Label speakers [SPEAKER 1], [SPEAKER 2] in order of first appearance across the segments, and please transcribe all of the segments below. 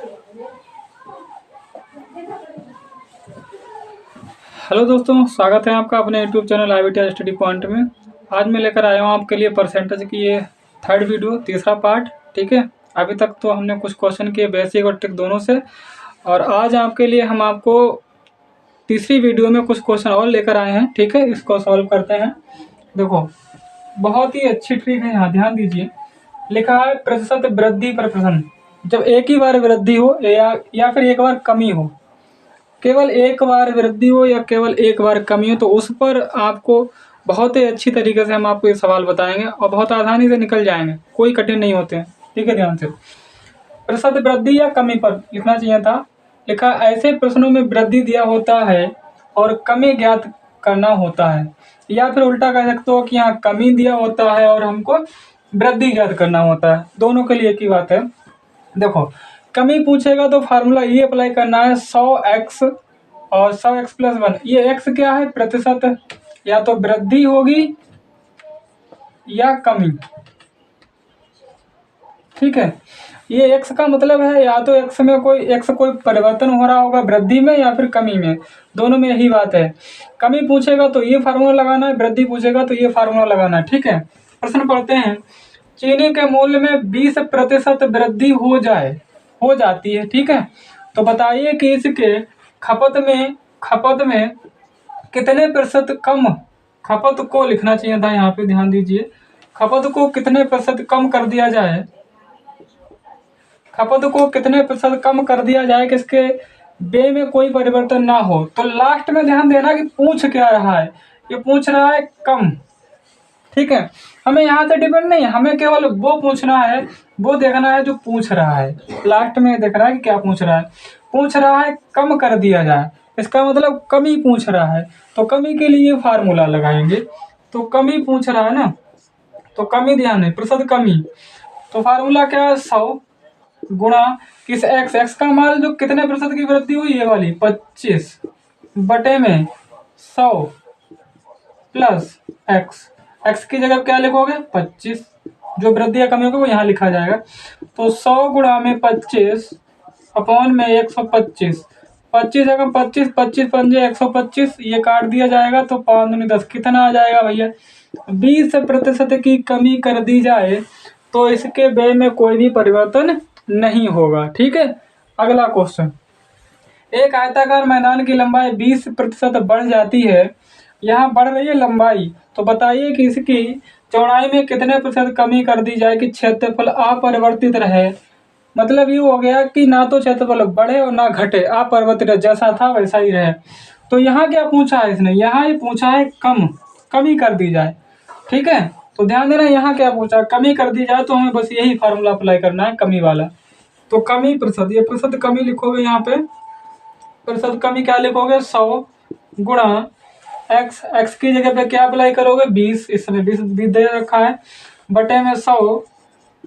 [SPEAKER 1] Hello दोस्तों, स्वागत है आपका अपने YouTube channel IBTI study point में। आज मैं लेकर आया हूँ आपके लिए परसेंटेज की ये थर्ड वीडियो, तीसरा पार्ट। ठीक है, अभी तक तो हमने कुछ क्वेश्चन किए बेसिक और ट्रिक दोनों से, और आज आपके लिए हम आपको तीसरी वीडियो में कुछ क्वेश्चन और लेकर आए हैं। ठीक है, इसको सॉल्व करते हैं। देखो, बहुत ही अच्छी ट्रिक है, यहाँ ध्यान दीजिए। लिखा है प्रतिशत वृद्धि पर प्रश्न। जब एक ही बार वृद्धि हो या फिर एक बार कमी हो, केवल एक बार वृद्धि हो या केवल एक बार कमी हो, तो उस पर आपको बहुत ही अच्छी तरीके से हम आपको ये सवाल बताएंगे और बहुत आसानी से निकल जाएंगे, कोई कठिन नहीं होते हैं। ठीक है, ध्यान से। प्रतिशत वृद्धि या कमी पर लिखना चाहिए था। लिखा ऐसे प्रश्नों में वृद्धि दिया होता है और कमी ज्ञात करना होता है, या फिर उल्टा कह सकते हो कि यहाँ कमी दिया होता है और हमको वृद्धि ज्ञात करना होता है। दोनों के लिए एक ही बात है। देखो, कमी पूछेगा तो फार्मूला ये अप्लाई करना है 100x और 100x प्लस 1। ये x क्या है? प्रतिशत, या तो वृद्धि होगी या कमी। ठीक है, ये x का मतलब है या तो x में कोई परिवर्तन हो रहा होगा वृद्धि में या फिर कमी में, दोनों में यही बात है। कमी पूछेगा तो ये फार्मूला लगाना है, वृद्धि पूछेगा तो ये फार्मूला लगाना है। ठीक है, प्रश्न पढ़ते हैं। चीनी के मूल्य में 20% वृद्धि हो जाती है। ठीक है, तो बताइए कि इसके खपत में कितने प्रतिशत कम, खपत को लिखना चाहिए था यहाँ पे, ध्यान दीजिए। खपत को कितने प्रतिशत कम कर दिया जाए, खपत को कितने प्रतिशत कम कर दिया जाए कि इसके व्यय में कोई परिवर्तन ना हो। तो लास्ट में ध्यान देना कि पूछ क्या रहा है, ये पूछ रहा है कम। ठीक है, हमें यहाँ से डिपेंड नहीं है, हमें केवल वो पूछना है, वो देखना है जो पूछ रहा है। लास्ट में देख रहा है कि क्या पूछ रहा है। पूछ रहा है कम कर दिया जाए, इसका मतलब कमी पूछ रहा है, तो कमी के लिए फार्मूला लगाएंगे। तो कमी पूछ रहा है ना, तो कमी ध्यान है, प्रतिशत कमी। तो फार्मूला क्या है? 100 गुणा किस x का मान जो कितने प्रतिशत की वृद्धि हुई, ये वाली 25 बटे में 100 प्लस x की जगह क्या लिखोगे? 25। जो वृद्धि या कमी होगी वो यहाँ लिखा जाएगा। तो 100 गुणा में 25 अपॉन में 125। 25 जगह 25, 25 पंजे 125, ये काट दिया जाएगा तो 5 दूनी 10। कितना आ जाएगा भैया? 20% की कमी कर दी जाए तो इसके व्यय में कोई भी परिवर्तन नहीं होगा। ठीक है, अगला क्वेश्चन। एक आयताकार मैदान की लंबाई 20% बढ़ जाती है, यहाँ बढ़ रही है लंबाई, तो बताइए कि इसकी चौड़ाई में कितने प्रतिशत कमी कर दी जाए कि क्षेत्रफल अपरिवर्तित रहे। मतलब ये हो गया कि ना तो क्षेत्रफल बढ़े और ना घटे, अपरिवर्तित रहे, जैसा था वैसा ही रहे। तो यहाँ क्या पूछा है इसने? यहाँ ये पूछा है कमी कर दी जाए। ठीक है, तो ध्यान देना, यहाँ क्या पूछा? कमी कर दी जाए, तो हमें बस यही फार्मूला अप्लाई करना है, कमी वाला। तो कमी प्रतिशत, ये प्रतिशत कमी लिखोगे यहाँ पे। प्रतिशत कमी क्या लिखोगे? 100 गुणा x की जगह पे क्या अप्लाई करोगे? 20, इस समय 20 दे रखा है, बटे में 100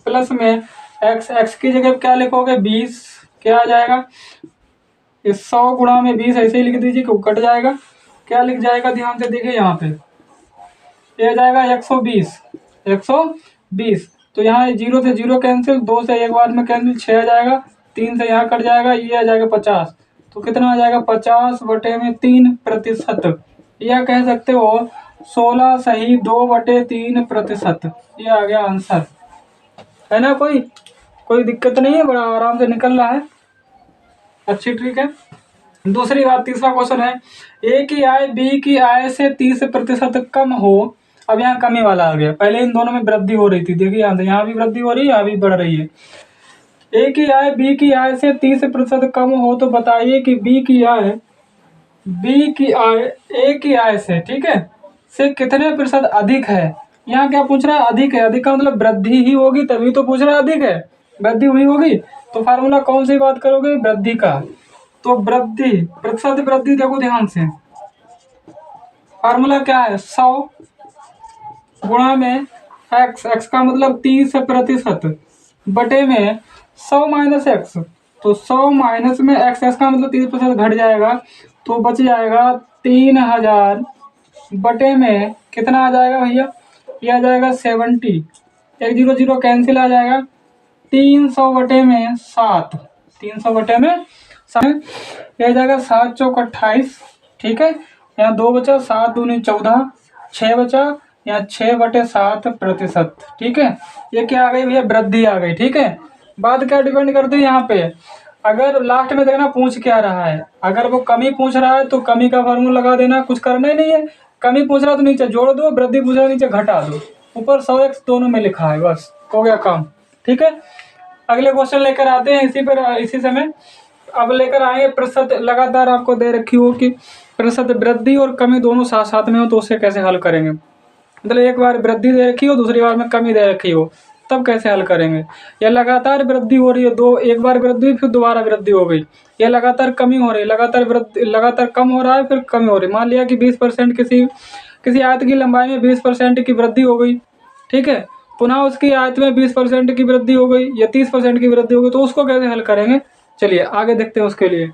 [SPEAKER 1] प्लस में x की जगह क्या लिखोगे? 20। क्या आ जाएगा? इस 100 गुणा में 20 ऐसे ही लिख दीजिए कि कट जाएगा। क्या लिख जाएगा? ध्यान से देखिए यहाँ पे, ये आ जाएगा 120। तो यहाँ 0 से 0 कैंसिल, 2 से एक बार में कैंसिल, 6 आ जाएगा, 3 से यहाँ कट जाएगा, ये आ जाएगा 50। तो कितना आ जाएगा? 50 बटे में 3%, या कह सकते हो 16 सही 2/3%। ये आ गया आंसर, है ना। कोई दिक्कत नहीं है, बड़ा आराम से निकल रहा है, अच्छी ट्रिक है। दूसरी बात, तीसरा क्वेश्चन है। ए की आय बी की आय से 30% कम हो। अब यहाँ कमी वाला आ गया, पहले इन दोनों में वृद्धि हो रही थी, देखिए यहाँ से, यहाँ भी वृद्धि हो रही है, यहाँ भी बढ़ रही है। ए की आय बी की आय से 30% कम हो, तो बताइए कि बी की आय ए की आय से, ठीक है, से कितने प्रतिशत अधिक है। यहाँ क्या पूछ रहा है? अधिक है। अधिक का मतलब वृद्धि ही होगी, तभी तो पूछ रहा है अधिक है, वृद्धि हुई होगी। तो फार्मूला कौन सी बात करोगे? वृद्धि का। तो वृद्धि, प्रतिशत वृद्धि, देखो ध्यान से, फार्मूला क्या है? 100 गुणा में x का मतलब 30% बटे में 100 माइनस x। तो 100 माइनस में x का मतलब 30% घट जाएगा, तो बच जाएगा 3000 बटे में कितना आ जाएगा भैया? ये आ जाएगा 70। 1 0 0 कैंसिल आ जाएगा, 300 बटे में 7। 300 बटे में यह जाएगा 7 चौक 28, ठीक है। यहाँ 2 बचा, 7 दूनी 14, 6 बचा, यहाँ 6/7%, ठीक है। ये क्या आ गई भैया, वृद्धि आ गई, ठीक है। बात क्या डिपेंड करती है यहाँ पे, अगर लास्ट में देखना पूछ क्या रहा है, अगर वो कमी पूछ रहा है तो कमी का फार्मूला लगा देना, कुछ करना ही नहीं है। कमी पूछ रहा है तो नीचे जोड़ दो, वृद्धि पूछ रहा है नीचे घटा दो, ऊपर 100x दोनों में लिखा है, बस हो गया काम, ठीक है। अगले क्वेश्चन लेकर आते हैं इसी समय। अब लेकर आएंगे प्रतिशत, लगातार आपको दे रखी हो कि प्रतिशत वृद्धि और कमी दोनों साथ साथ में हो तो उससे कैसे हल करेंगे। मतलब एक बार वृद्धि दे रखी हो, दूसरी बार में कमी दे रखी हो, तब कैसे हल करेंगे। या लगातार वृद्धि हो रही है, एक बार वृद्धि फिर दोबारा वृद्धि हो गई, या लगातार कमी हो रही है, लगातार कम हो रहा है फिर कमी हो रही है। मान लिया कि 20% किसी आयत की लंबाई में 20% की वृद्धि हो गई, ठीक है, पुनः उसकी आयत में 20% की वृद्धि हो गई या 30% की वृद्धि हो गई, तो उसको कैसे हल करेंगे, चलिए आगे देखते हैं उसके लिए।